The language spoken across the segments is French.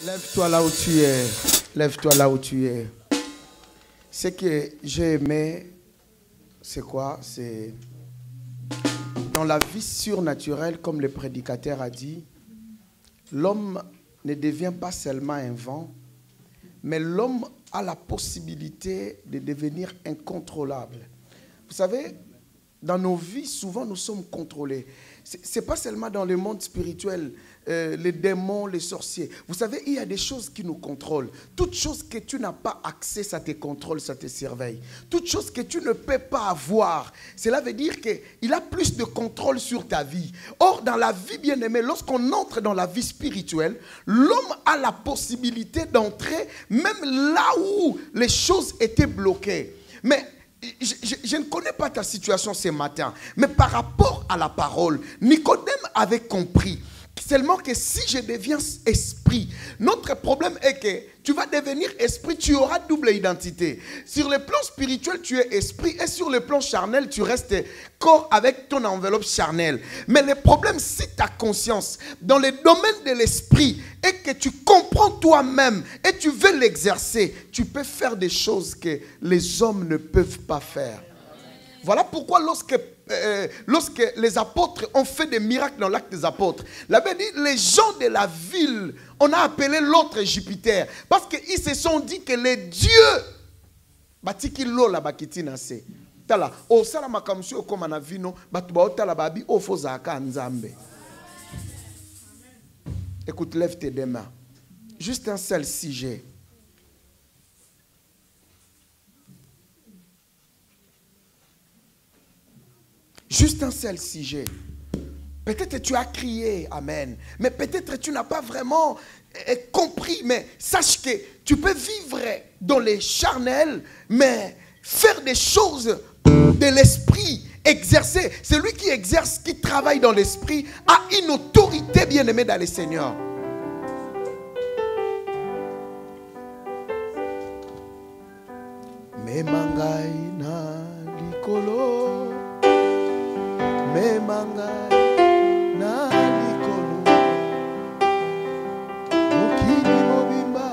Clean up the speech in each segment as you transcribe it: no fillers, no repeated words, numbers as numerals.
Lève-toi là où tu es. Lève-toi là où tu es. Ce que j'ai aimé, c'est quoi? C'est dans la vie surnaturelle, comme le prédicateur a dit, l'homme ne devient pas seulement un vent, mais l'homme a la possibilité de devenir incontrôlable. Vous savez, dans nos vies, souvent nous sommes contrôlés. Ce n'est pas seulement dans le monde spirituel, les démons, les sorciers. Vous savez, il y a des choses qui nous contrôlent. Toute chose que tu n'as pas accès, ça te contrôle, ça te surveille. Toute chose que tu ne peux pas avoir, cela veut dire qu'il a plus de contrôle sur ta vie. Or, dans la vie bien-aimée, lorsqu'on entre dans la vie spirituelle, l'homme a la possibilité d'entrer même là où les choses étaient bloquées. Mais je ne connais pas ta situation ce matin, mais par rapport à la parole, Nicodème avait compris seulement que si je deviens esprit, notre problème est que tu vas devenir esprit, tu auras double identité. Sur le plan spirituel, tu es esprit, et sur le plan charnel, tu restes corps avec ton enveloppe charnelle. Mais le problème, si ta conscience dans le domaine de l'esprit et que tu comprends toi-même et tu veux l'exercer, tu peux faire des choses que les hommes ne peuvent pas faire. Voilà pourquoi lorsque les apôtres ont fait des miracles dans l'acte des apôtres, la Bible dit, les gens de la ville, on a appelé l'autre Jupiter, parce qu'ils se sont dit que les dieux, batiki lola bakiti nase. Tala, o sala makamsi o koma na vino, batu ba otala babi o fozaka nzambe. Écoute, lève tes deux mains. Juste un seul sujet. Juste un seul sujet. Peut-être tu as crié, amen. Mais peut-être tu n'as pas vraiment compris. Mais sache que tu peux vivre dans les charnels, mais faire des choses de l'esprit, exercer. Celui qui exerce, qui travaille dans l'esprit, a une autorité bien-aimée dans le Seigneur. Me mangai na likolo. Me mangai na likolo mokili mobimba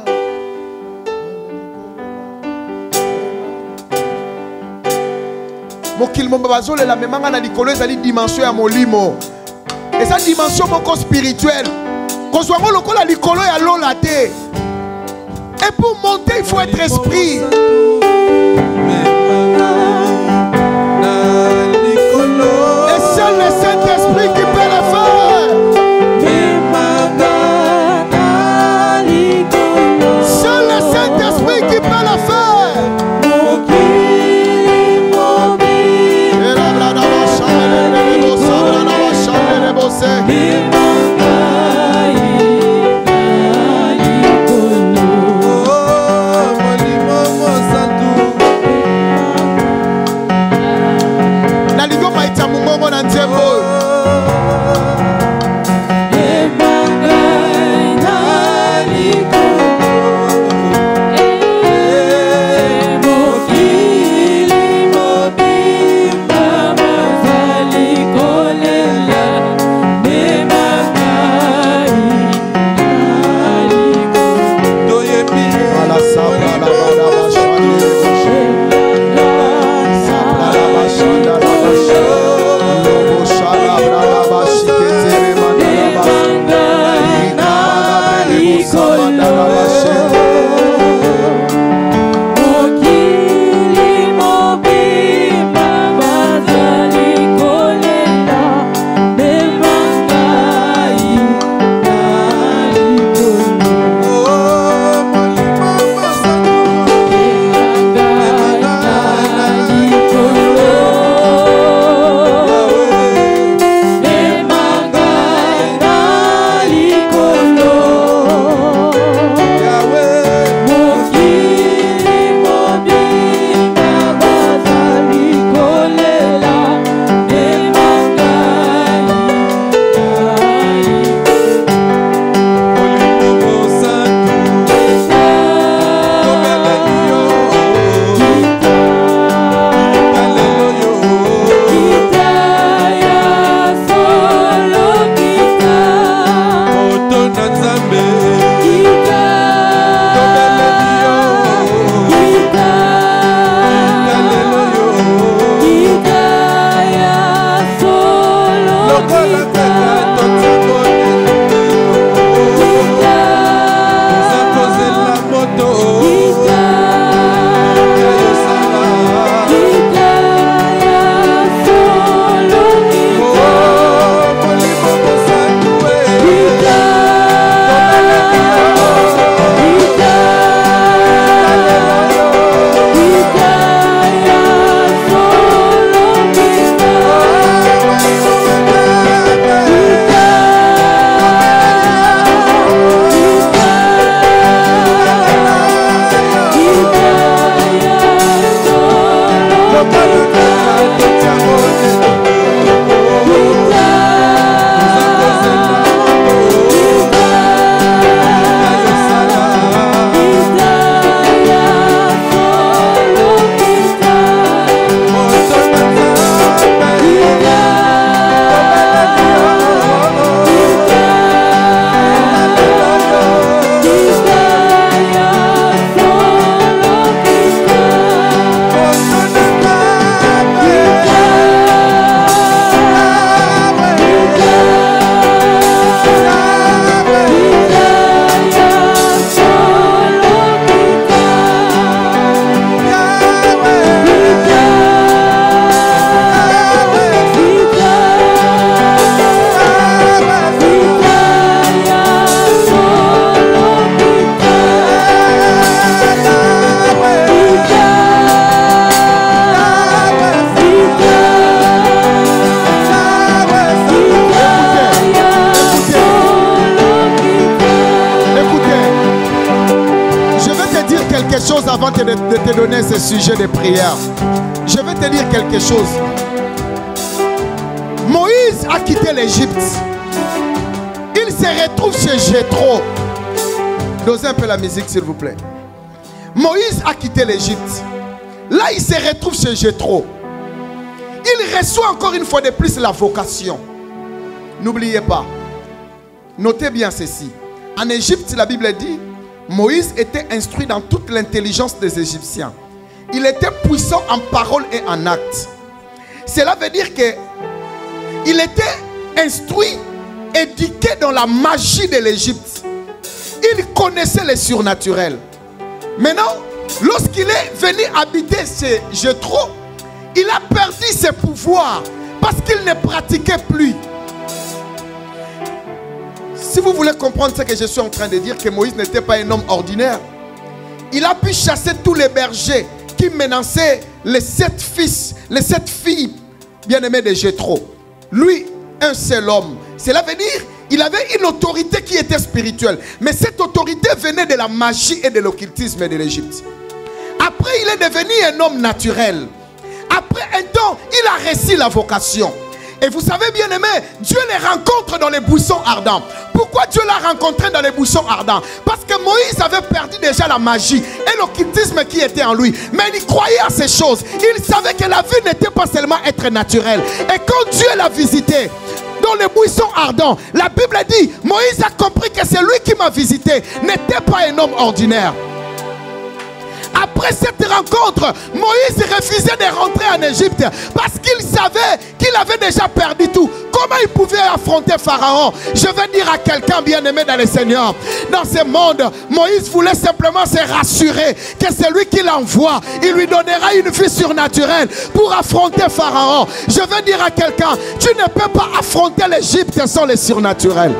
mokili mobimba bazolela me manga na likolo ezali dimension ya molimo eza dimension moko spirituelle kozwa ngo lokola likolo ya lola te et pour monter il faut être esprit. Le Saint-Esprit qui peut le faire. Seul le Saint-Esprit qui peut le faire. quelque chose avant de te donner ce sujet de prière. Je vais te dire quelque chose. Moïse a quitté l'Égypte. Il se retrouve chez Jéthro. Dosez un peu la musique s'il vous plaît. Moïse a quitté l'Égypte. Là il se retrouve chez Jéthro. Il reçoit encore une fois de plus la vocation. N'oubliez pas. Notez bien ceci. En Égypte, la Bible dit, Moïse était instruit dans toute l'intelligence des Égyptiens. Il était puissant en parole et en acte. Cela veut dire que il était instruit, éduqué dans la magie de l'Égypte. Il connaissait le surnaturel. Maintenant, lorsqu'il est venu habiter chez Jéthro, il a perdu ses pouvoirs parce qu'il ne pratiquait plus. Si vous voulez comprendre ce que je suis en train de dire, que Moïse n'était pas un homme ordinaire, il a pu chasser tous les bergers qui menaçaient les 7 fils, les 7 filles bien-aimées de Jéthro. Lui, un seul homme. Cela veut dire qu'il avait une autorité qui était spirituelle. Mais cette autorité venait de la magie et de l'occultisme de l'Égypte. Après, il est devenu un homme naturel. Après un temps, il a reçu la vocation. Et vous savez bien aimé, Dieu les rencontre dans les buissons ardents. Pourquoi Dieu l'a rencontré dans les buissons ardents? Parce que Moïse avait perdu déjà la magie et l'occultisme qui était en lui. Mais il croyait à ces choses. Il savait que la vie n'était pas seulement être naturelle. Et quand Dieu l'a visité dans les buissons ardents, la Bible dit, Moïse a compris que celui qui m'a visité n'était pas un homme ordinaire. Après cette rencontre, Moïse refusait de rentrer en Égypte parce qu'il savait qu'il avait déjà perdu tout. Comment il pouvait affronter Pharaon? Je vais dire à quelqu'un bien-aimé dans le Seigneur, dans ce monde, Moïse voulait simplement se rassurer que celui qui l'envoie, il lui donnera une vie surnaturelle pour affronter Pharaon. Je vais dire à quelqu'un, tu ne peux pas affronter l'Égypte sans le surnaturel.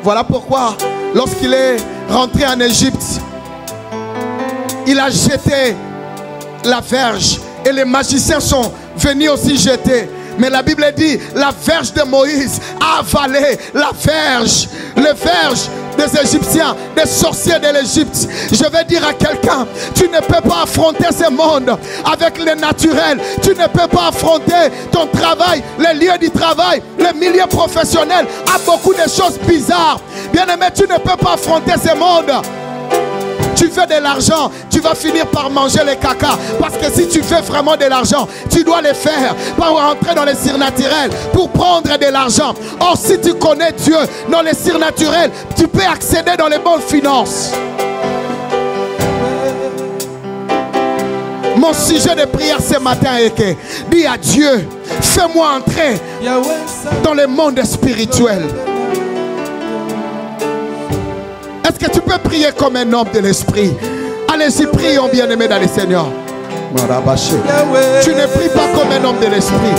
Voilà pourquoi, lorsqu'il est rentré en Égypte, il a jeté la verge et les magiciens sont venus aussi jeter. Mais la Bible dit, la verge de Moïse a avalé la verge, les verges des Égyptiens, des sorciers de l'Égypte. Je vais dire à quelqu'un, tu ne peux pas affronter ce monde avec le naturel. Tu ne peux pas affronter ton travail, les lieux du travail, le milieu professionnel, à beaucoup de choses bizarres. Bien-aimé, tu ne peux pas affronter ce monde. Tu veux de l'argent, tu vas finir par manger les caca. Parce que si tu veux vraiment de l'argent, tu dois le faire pour rentrer dans les surnaturels, pour prendre de l'argent. Or, si tu connais Dieu dans les surnaturels, tu peux accéder dans les bonnes finances. Mon sujet de prière ce matin est que, dis à Dieu, fais-moi entrer dans le monde spirituel. Est-ce que tu peux prier comme un homme de l'esprit? Allez-y, prions bien-aimés dans le Seigneur. Tu ne pries pas comme un homme de l'esprit.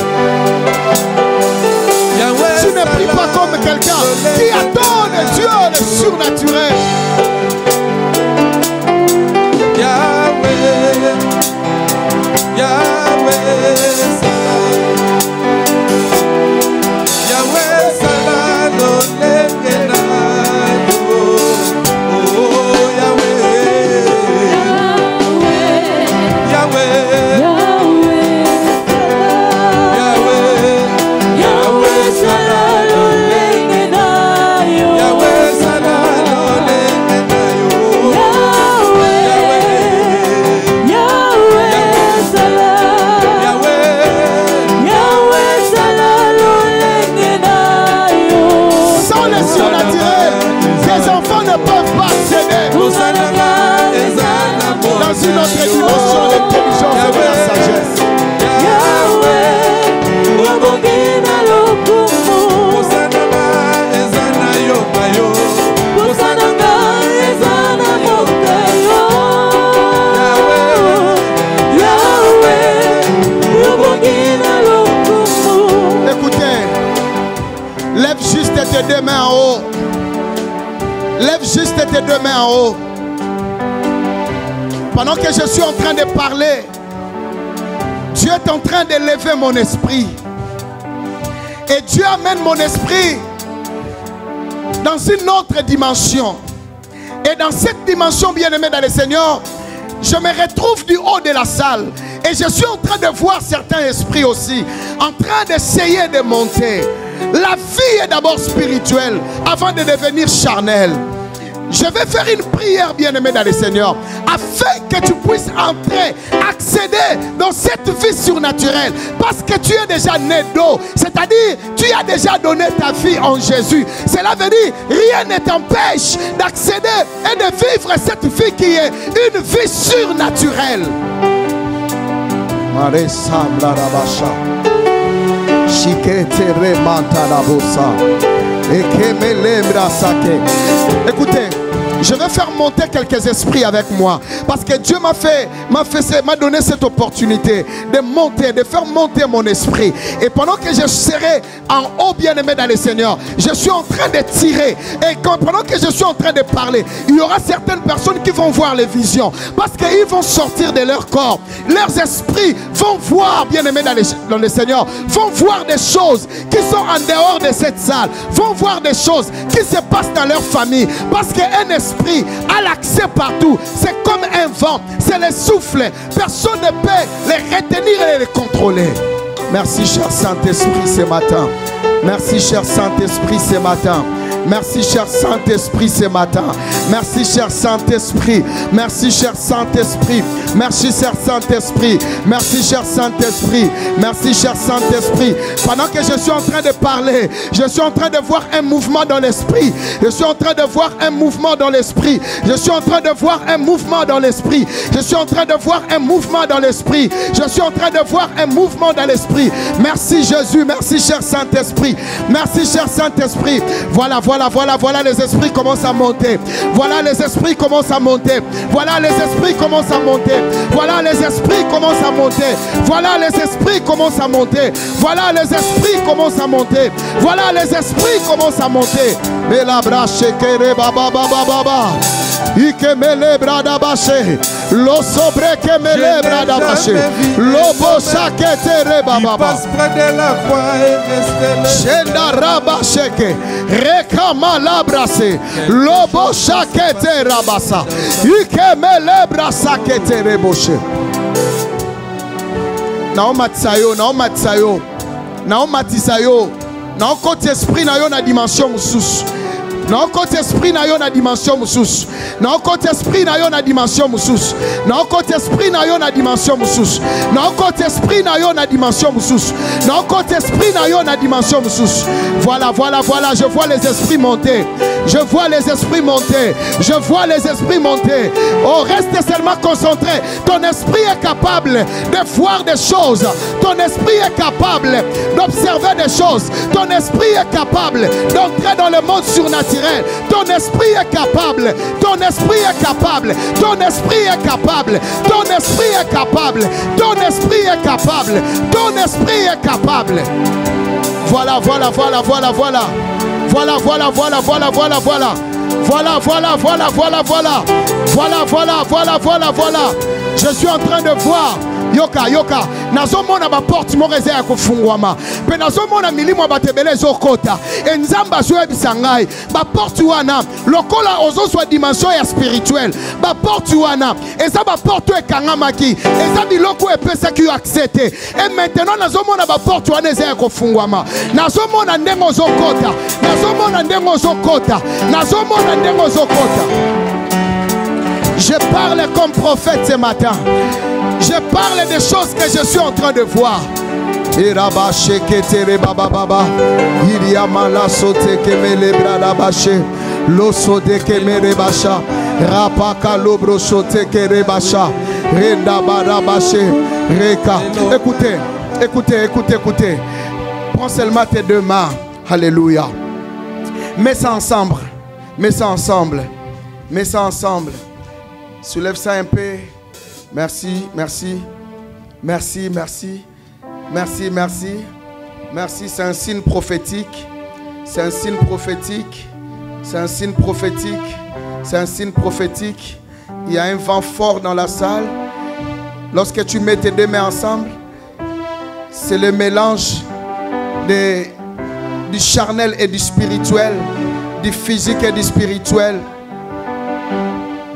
Tu ne pries pas comme quelqu'un qui attend de Dieu le surnaturel. Une autre dimension d'intelligence et de la sagesse. Écoutez, lève juste tes deux mains en haut. Lève juste tes deux mains en haut. Pendant que je suis en train de parler, Dieu est en train de lever mon esprit. Et Dieu amène mon esprit dans une autre dimension. Et dans cette dimension, bien-aimé dans le Seigneur, je me retrouve du haut de la salle. Et je suis en train de voir certains esprits aussi, en train d'essayer de monter. La vie est d'abord spirituelle, avant de devenir charnelle. Je vais faire une prière, bien-aimé dans le Seigneur, afin que tu puisses entrer, accéder dans cette vie surnaturelle. Parce que tu es déjà né d'eau. C'est-à-dire, tu as déjà donné ta vie en Jésus. Cela veut dire, rien ne t'empêche d'accéder et de vivre cette vie qui est une vie surnaturelle. Écoutez, je vais faire monter quelques esprits avec moi. Parce que Dieu m'a donné cette opportunité de monter, de faire monter mon esprit. Et pendant que je serai en haut, bien-aimé dans le Seigneur, je suis en train de tirer. Et pendant que je suis en train de parler, il y aura certaines personnes qui vont voir les visions. Parce qu'ils vont sortir de leur corps. Leurs esprits vont voir, bien-aimé dans le Seigneur, vont voir des choses qui sont en dehors de cette salle. Vont voir des choses qui se passent dans leur famille. Parce qu'un esprit a l'accès partout. C'est comme un vent, c'est le souffle. Personne ne peut les retenir et les contrôler. Merci, cher Saint-Esprit, ce matin. Merci, cher Saint-Esprit, ce matin. Merci, cher Saint-Esprit, ce matin. Merci, cher Saint-Esprit. Merci, cher Saint-Esprit. Merci, cher Saint-Esprit. Merci, cher Saint-Esprit. Merci, cher Saint-Esprit. Pendant que je suis en train de parler, je suis en train de voir un mouvement dans l'esprit. Je suis en train de voir un mouvement dans l'esprit. Je suis en train de voir un mouvement dans l'esprit. Je suis en train de voir un mouvement dans l'esprit. Je suis en train de voir un mouvement dans l'esprit. Merci, Jésus. Merci, cher Saint-Esprit. Merci, cher Saint-Esprit. Voilà, les esprits commencent à monter. Voilà, les esprits commencent à monter. Voilà, les esprits commencent à monter. Voilà, les esprits commencent à monter. Voilà, les esprits commencent à monter. Voilà, les esprits commencent à monter. Voilà, les esprits commencent à monter. Mais la brache kere baba baba baba. Ike mele brada bache. Lo sobre que mele brada bache. Lo bosa que tere baba baba. Passe près de la voie et reste là. Shenda raba sheke. Rekama la brase. Lo bosa que tere rabasa. Ike mele brasa que tere boche. Naoma tsayo, naoma tsayo. Naoma tisayo. Na côté esprit na yo na dimension mususu. Na côté esprit na yo na dimension mususu. Na côté esprit na yo na dimension mususu. Na côté esprit na yo na dimension mususu. Na côté esprit na yo na dimension mususu. Na côté esprit na yo na dimension mususu. Voilà, je vois les esprits monter. Je vois les esprits monter. Je vois les esprits monter. Oh, reste seulement concentré. Ton esprit est capable de voir des choses. Ton esprit est capable d'observer des choses. Ton esprit est capable d'entrer dans le monde surnaturel. Ton esprit est capable. Ton esprit est capable. Ton esprit est capable. Ton esprit est capable. Ton esprit est capable. Ton esprit est capable. Voilà. Je suis en train de voir. Yoka. Nazomona ba porte mo reze ya kufungwama. Pe nazomona milimo batebele zokota. Enzamba zo ebisangai. Ba porte wana lokola ozo so dimension ya spirituelle. Ba porte wana eza ba porte ekangamaki. Eza biloko epesa ki accepter. Et maintenant nazomona ba porte wana eza ya kufungwama. Nazomona ndengo zokota. Nazomona ndengo zokota. Nazomona ndengo zokota. Je parle comme prophète ce matin. Je parle des choses que je suis en train de voir. Écoutez. Prends seulement tes deux mains. Alléluia. Mets ça ensemble. Soulève ça un peu. Merci. C'est un signe prophétique. Il y a un vent fort dans la salle. Lorsque tu mets tes deux mains ensemble, c'est le mélange du charnel et du spirituel, du physique et du spirituel.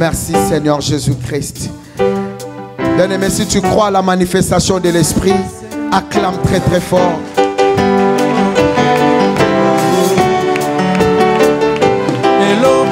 Merci Seigneur Jésus-Christ. Bien-aimé, si tu crois à la manifestation de l'Esprit, acclame très très fort. Hello,